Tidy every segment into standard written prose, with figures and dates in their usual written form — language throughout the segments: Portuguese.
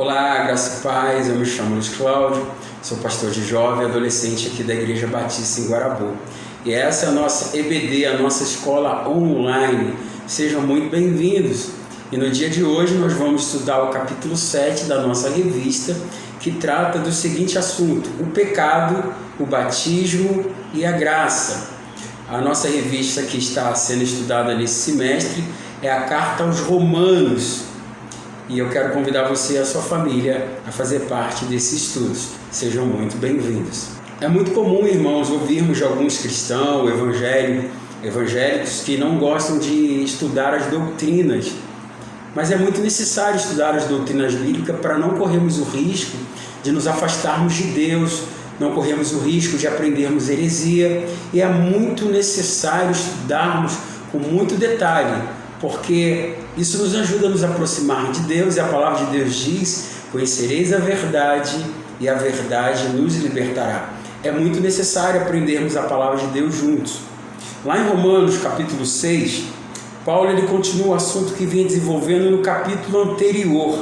Olá, graça e paz, eu me chamo Luiz Cláudio, sou pastor de jovem e adolescente aqui da Igreja Batista em Guarabu. E essa é a nossa EBD, a nossa escola online. Sejam muito bem-vindos. E no dia de hoje nós vamos estudar o capítulo 7 da nossa revista, que trata do seguinte assunto: o pecado, o batismo e a graça. A nossa revista que está sendo estudada nesse semestre é a Carta aos Romanos. E eu quero convidar você e a sua família a fazer parte desses estudos. Sejam muito bem-vindos. É muito comum, irmãos, ouvirmos de alguns cristãos evangélicos que não gostam de estudar as doutrinas. Mas é muito necessário estudar as doutrinas bíblicas para não corrermos o risco de nos afastarmos de Deus, não corrermos o risco de aprendermos heresia. E é muito necessário estudarmos com muito detalhe, porque isso nos ajuda a nos aproximar de Deus, e a palavra de Deus diz: conhecereis a verdade e a verdade nos libertará. É muito necessário aprendermos a palavra de Deus juntos. Lá em Romanos capítulo 6, Paulo ele continua o assunto que vinha desenvolvendo no capítulo anterior,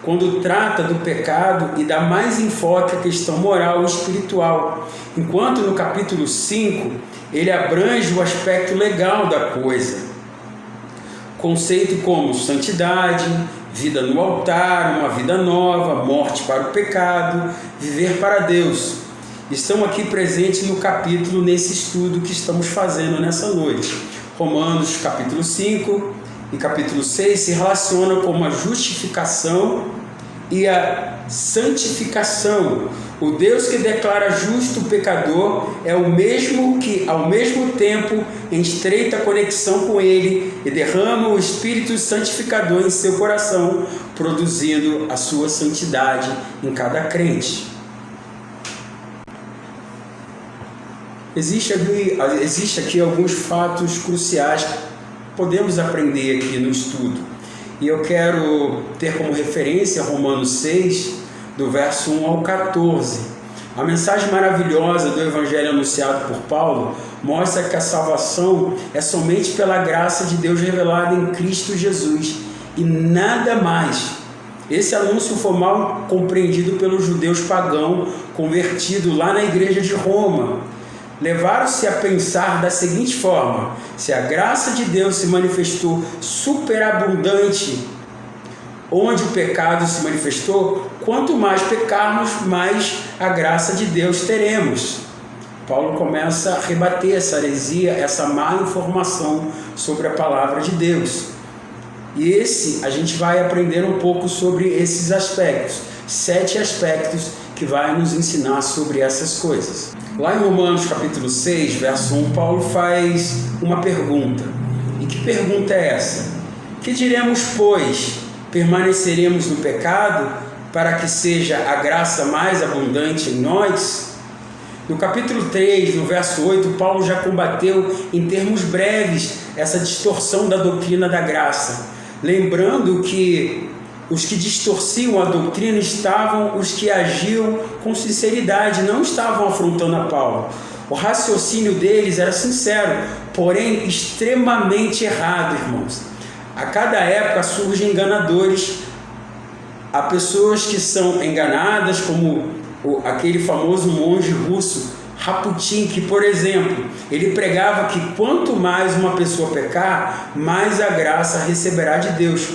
quando trata do pecado e dá mais enfoque à questão moral e espiritual, enquanto no capítulo 5 ele abrange o aspecto legal da coisa. Conceito como santidade, vida no altar, uma vida nova, morte para o pecado, viver para Deus. Estão aqui presentes no capítulo, nesse estudo que estamos fazendo nessa noite. Romanos capítulo 5 e capítulo 6 se relacionam com a justificação e a santificação. O Deus que declara justo o pecador é o mesmo que, ao mesmo tempo, estreita conexão com Ele e derrama o Espírito Santificador em seu coração, produzindo a sua santidade em cada crente. Existe aqui alguns fatos cruciais que podemos aprender aqui no estudo. E eu quero ter como referência Romanos 6, do verso 1 ao 14. A mensagem maravilhosa do Evangelho anunciado por Paulo mostra que a salvação é somente pela graça de Deus revelada em Cristo Jesus e nada mais. Esse anúncio foi mal compreendido pelos judeus pagãos convertidos lá na igreja de Roma. Levaram-se a pensar da seguinte forma: se a graça de Deus se manifestou superabundante onde o pecado se manifestou, quanto mais pecarmos, mais a graça de Deus teremos. Paulo começa a rebater essa heresia, essa má informação sobre a palavra de Deus. E a gente vai aprender um pouco sobre esses aspectos, 7 aspectos que vai nos ensinar sobre essas coisas. Lá em Romanos capítulo 6, verso 1, Paulo faz uma pergunta. E que pergunta é essa? Que diremos, pois? Permaneceremos no pecado para que seja a graça mais abundante em nós? No capítulo 3, no verso 8, Paulo já combateu em termos breves essa distorção da doutrina da graça, lembrando que os que distorciam a doutrina estavam os que agiam com sinceridade, não estavam afrontando a Paulo. O raciocínio deles era sincero, porém extremamente errado, irmãos. A cada época surgem enganadores. Há pessoas que são enganadas, como aquele famoso monge russo, Raputin, que, por exemplo, ele pregava que quanto mais uma pessoa pecar, mais a graça receberá de Deus.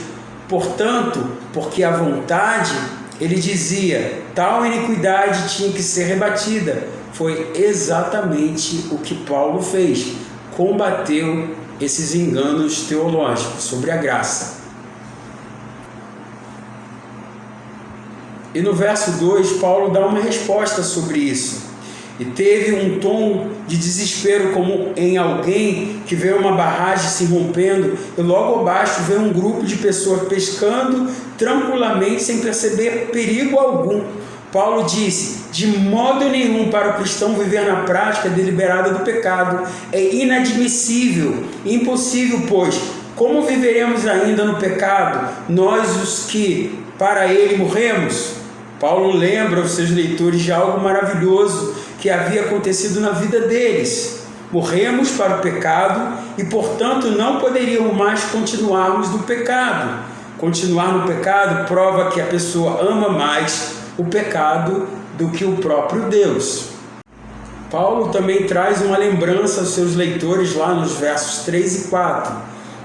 Portanto, porque a vontade, ele dizia, tal iniquidade tinha que ser rebatida. Foi exatamente o que Paulo fez. Combateu esses enganos teológicos sobre a graça. E no verso 2, Paulo dá uma resposta sobre isso. E teve um tom de desespero, como em alguém que vê uma barragem se rompendo e logo abaixo vê um grupo de pessoas pescando tranquilamente sem perceber perigo algum. Paulo disse: de modo nenhum para o cristão viver na prática deliberada do pecado. É inadmissível, impossível, pois como viveremos ainda no pecado, nós os que para ele morremos? Paulo lembra aos seus leitores de algo maravilhoso que havia acontecido na vida deles. Morremos para o pecado e, portanto, não poderíamos mais continuarmos no pecado. Continuar no pecado prova que a pessoa ama mais o pecado do que o próprio Deus. Paulo também traz uma lembrança aos seus leitores lá nos versos 3 e 4.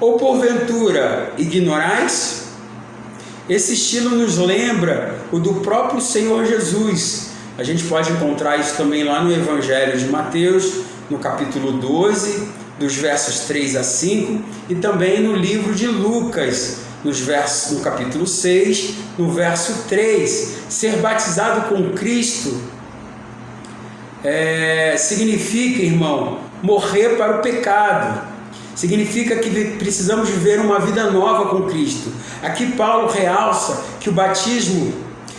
Ou porventura ignorais? Esse estilo nos lembra o do próprio Senhor Jesus. A gente pode encontrar isso também lá no Evangelho de Mateus, no capítulo 12, dos versos 3 a 5, e também no livro de Lucas, no capítulo 6, no verso 3. Ser batizado com Cristo significa, irmão, morrer para o pecado. Significa que precisamos viver uma vida nova com Cristo. Aqui Paulo realça que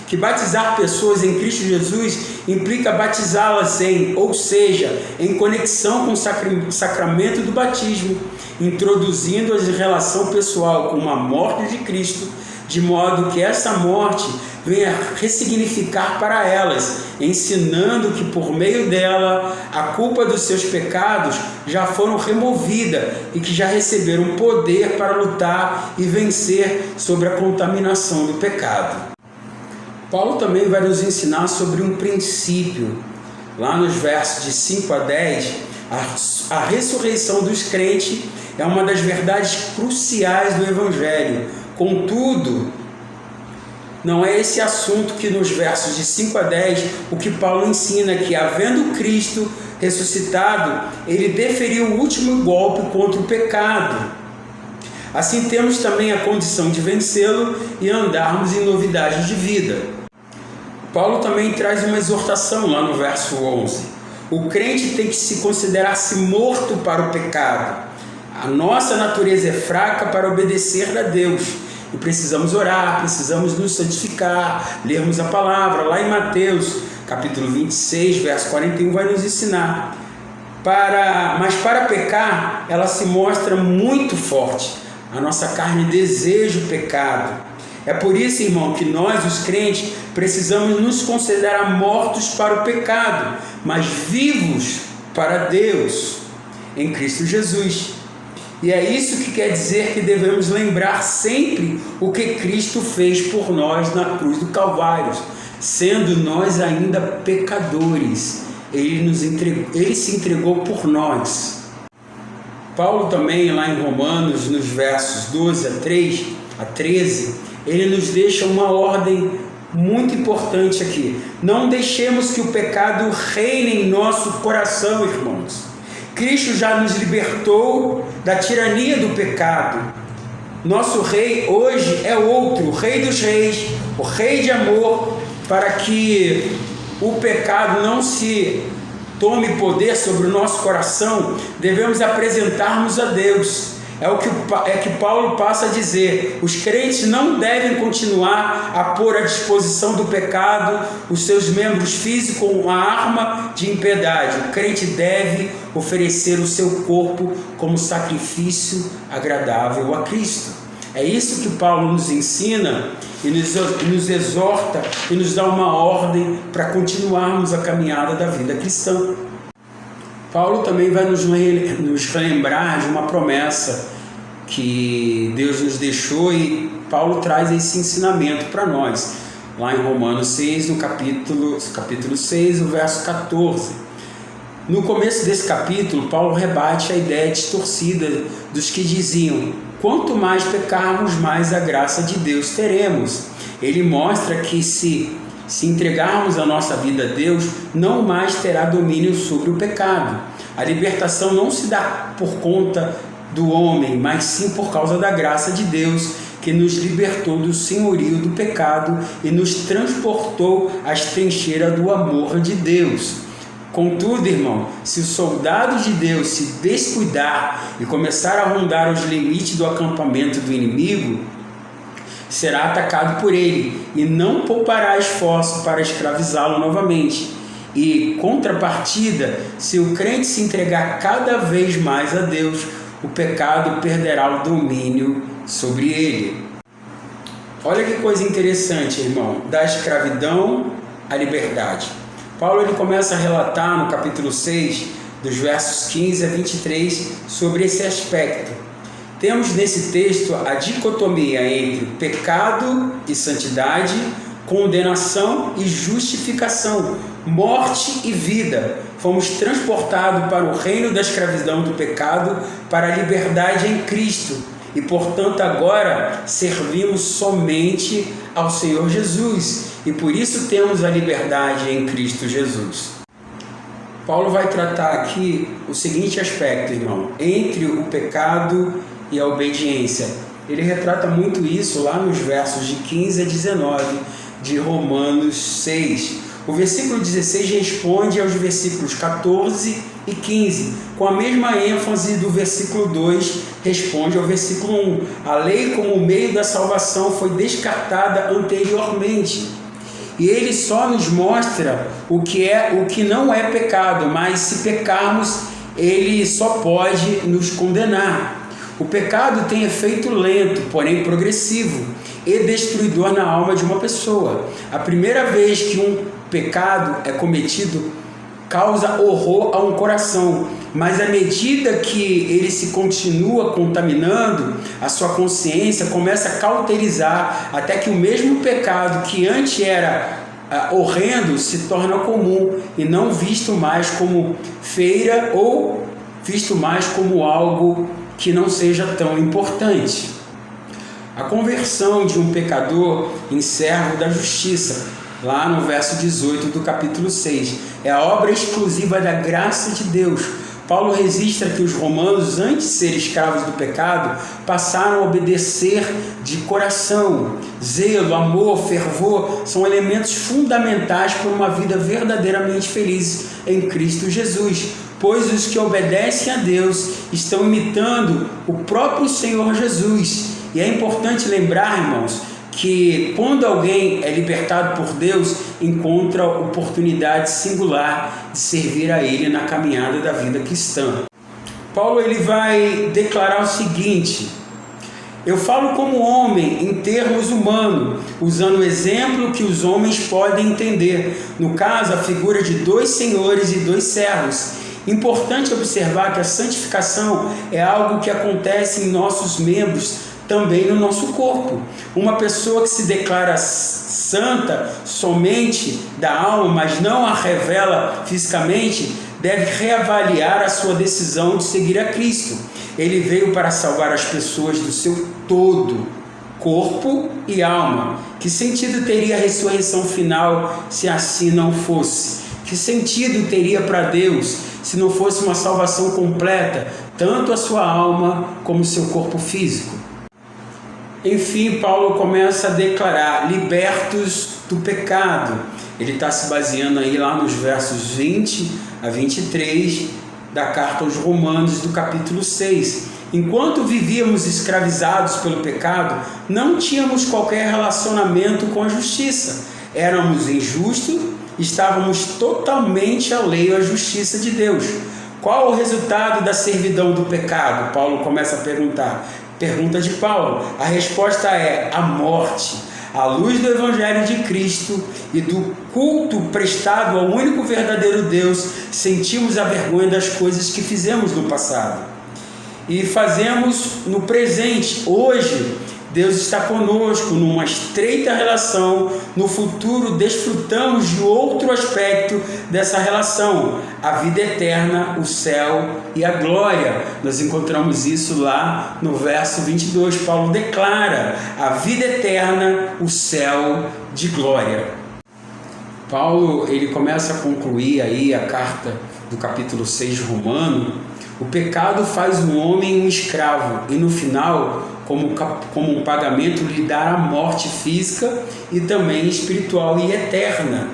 que batizar pessoas em Cristo Jesus implica batizá-las ou seja, em conexão com o sacramento do batismo, introduzindo-as em relação pessoal com uma morte de Cristo, de modo que essa morte venha ressignificar para elas, ensinando que por meio dela a culpa dos seus pecados já foram removida e que já receberam poder para lutar e vencer sobre a contaminação do pecado. Paulo também vai nos ensinar sobre um princípio. Lá nos versos de 5 a 10, a ressurreição dos crentes é uma das verdades cruciais do Evangelho. Contudo, não é esse assunto que nos versos de 5 a 10, o que Paulo ensina que, havendo Cristo ressuscitado, ele deferiu o último golpe contra o pecado. Assim temos também a condição de vencê-lo e andarmos em novidade de vida. Paulo também traz uma exortação lá no verso 11. O crente tem que se considerar-se morto para o pecado. A nossa natureza é fraca para obedecer a Deus. E precisamos orar, precisamos nos santificar, lermos a palavra. Lá em Mateus, capítulo 26, verso 41, vai nos ensinar. Mas para pecar, ela se mostra muito forte. A nossa carne deseja o pecado. É por isso, irmão, que nós, os crentes, precisamos nos considerar mortos para o pecado, mas vivos para Deus, em Cristo Jesus. E é isso que quer dizer que devemos lembrar sempre o que Cristo fez por nós na cruz do Calvário, sendo nós ainda pecadores. Ele se entregou por nós. Paulo também, lá em Romanos, nos versos 12 a 13, ele nos deixa uma ordem muito importante aqui. Não deixemos que o pecado reine em nosso coração, irmãos. Cristo já nos libertou da tirania do pecado. Nosso rei hoje é outro, o rei dos reis, o rei de amor, para que o pecado não se tome poder sobre o nosso coração, devemos apresentarmos a Deus. É que Paulo passa a dizer: os crentes não devem continuar a pôr à disposição do pecado os seus membros físicos como uma arma de impiedade. O crente deve oferecer o seu corpo como sacrifício agradável a Cristo. É isso que Paulo nos ensina e nos exorta e nos dá uma ordem para continuarmos a caminhada da vida cristã. Paulo também vai nos relembrar de uma promessa que Deus nos deixou e Paulo traz esse ensinamento para nós, lá em Romanos 6, no capítulo 6, o verso 14. No começo desse capítulo, Paulo rebate a ideia distorcida dos que diziam: quanto mais pecarmos, mais a graça de Deus teremos. Ele mostra que se entregarmos a nossa vida a Deus, não mais terá domínio sobre o pecado. A libertação não se dá por conta do homem, mas sim por causa da graça de Deus, que nos libertou do senhorio do pecado e nos transportou às trincheiras do amor de Deus. Contudo, irmão, se o soldado de Deus se descuidar e começar a rondar os limites do acampamento do inimigo, será atacado por ele e não poupará esforço para escravizá-lo novamente. E, contrapartida, se o crente se entregar cada vez mais a Deus, o pecado perderá o domínio sobre ele. Olha que coisa interessante, irmão, da escravidão à liberdade. Paulo ele começa a relatar no capítulo 6, dos versos 15 a 23, sobre esse aspecto. Temos nesse texto a dicotomia entre pecado e santidade, condenação e justificação, morte e vida. Fomos transportados para o reino da escravidão do pecado, para a liberdade em Cristo. E, portanto, agora servimos somente ao Senhor Jesus. E por isso temos a liberdade em Cristo Jesus. Paulo vai tratar aqui o seguinte aspecto, irmão, entre o pecado e a obediência. Ele retrata muito isso lá nos versos de 15 a 19 de Romanos 6. O versículo 16 responde aos versículos 14 e 15, com a mesma ênfase do versículo 2 responde ao versículo 1. A lei como meio da salvação foi descartada anteriormente. E ele só nos mostra o que não é pecado, mas se pecarmos, ele só pode nos condenar. O pecado tem efeito lento, porém progressivo, e destruidor na alma de uma pessoa. A primeira vez que um pecado é cometido, causa horror a um coração, mas à medida que ele se continua contaminando, a sua consciência começa a cauterizar, até que o mesmo pecado que antes era horrendo se torna comum e não visto mais como feira ou visto mais como algo que não seja tão importante. A conversão de um pecador em servo da justiça, lá no verso 18 do capítulo 6, é a obra exclusiva da graça de Deus. Paulo registra que os romanos, antes de serem escravos do pecado, passaram a obedecer de coração. Zelo, amor, fervor são elementos fundamentais para uma vida verdadeiramente feliz em Cristo Jesus, pois os que obedecem a Deus estão imitando o próprio Senhor Jesus. E é importante lembrar, irmãos, que quando alguém é libertado por Deus, encontra oportunidade singular de servir a Ele na caminhada da vida cristã. Paulo ele vai declarar o seguinte: eu falo como homem em termos humanos, usando o exemplo que os homens podem entender. No caso, a figura de 2 senhores e 2 servos. Importante observar que a santificação é algo que acontece em nossos membros, também no nosso corpo. Uma pessoa que se declara santa somente da alma, mas não a revela fisicamente, deve reavaliar a sua decisão de seguir a Cristo. Ele veio para salvar as pessoas do seu todo, corpo e alma. Que sentido teria a ressurreição final se assim não fosse? Que sentido teria para Deus se não fosse uma salvação completa, tanto a sua alma como o seu corpo físico? Enfim, Paulo começa a declarar: libertos do pecado. Ele está se baseando aí lá nos versos 20 a 23 da carta aos Romanos do capítulo 6. Enquanto vivíamos escravizados pelo pecado, não tínhamos qualquer relacionamento com a justiça. Éramos injustos, estávamos totalmente alheios à justiça de Deus. Qual o resultado da servidão do pecado? Paulo começa a perguntar. Pergunta de Paulo. A resposta é a morte. À luz do Evangelho de Cristo e do culto prestado ao único verdadeiro Deus, sentimos a vergonha das coisas que fizemos no passado e fazemos no presente. Hoje, Deus está conosco numa estreita relação. No futuro, desfrutamos de outro aspecto dessa relação: a vida eterna, o céu e a glória. Nós encontramos isso lá no verso 22. Paulo declara a vida eterna, o céu de glória. Paulo ele começa a concluir aí a carta do capítulo 6 romano. O pecado faz o homem um escravo e no final, como um pagamento, lhe dará a morte física e também espiritual e eterna.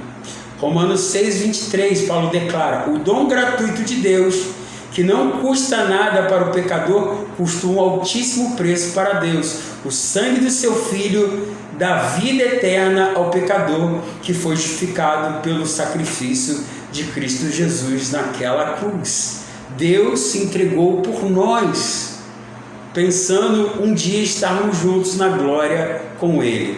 Romanos 6:23, Paulo declara: o dom gratuito de Deus, que não custa nada para o pecador, custou um altíssimo preço para Deus. O sangue do seu Filho dá vida eterna ao pecador, que foi justificado pelo sacrifício de Cristo Jesus naquela cruz. Deus se entregou por nós, pensando um dia estarmos juntos na glória com Ele.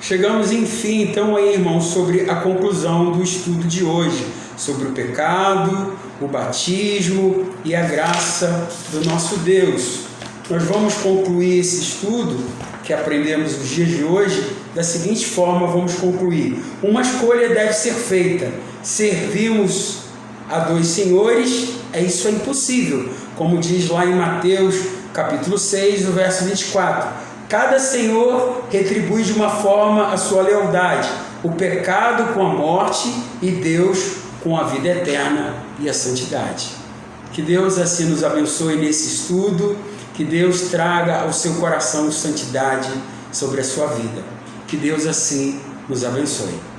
Chegamos enfim, então, aí, irmãos, sobre a conclusão do estudo de hoje, sobre o pecado, o batismo e a graça do nosso Deus. Nós vamos concluir esse estudo que aprendemos nos dias de hoje da seguinte forma: vamos concluir. Uma escolha deve ser feita. Servimos a dois senhores, isso é impossível, como diz lá em Mateus capítulo 6, no verso 24. Cada senhor retribui de uma forma a sua lealdade, o pecado com a morte e Deus com a vida eterna e a santidade. Que Deus assim nos abençoe nesse estudo, que Deus traga ao seu coração santidade sobre a sua vida. Que Deus assim nos abençoe.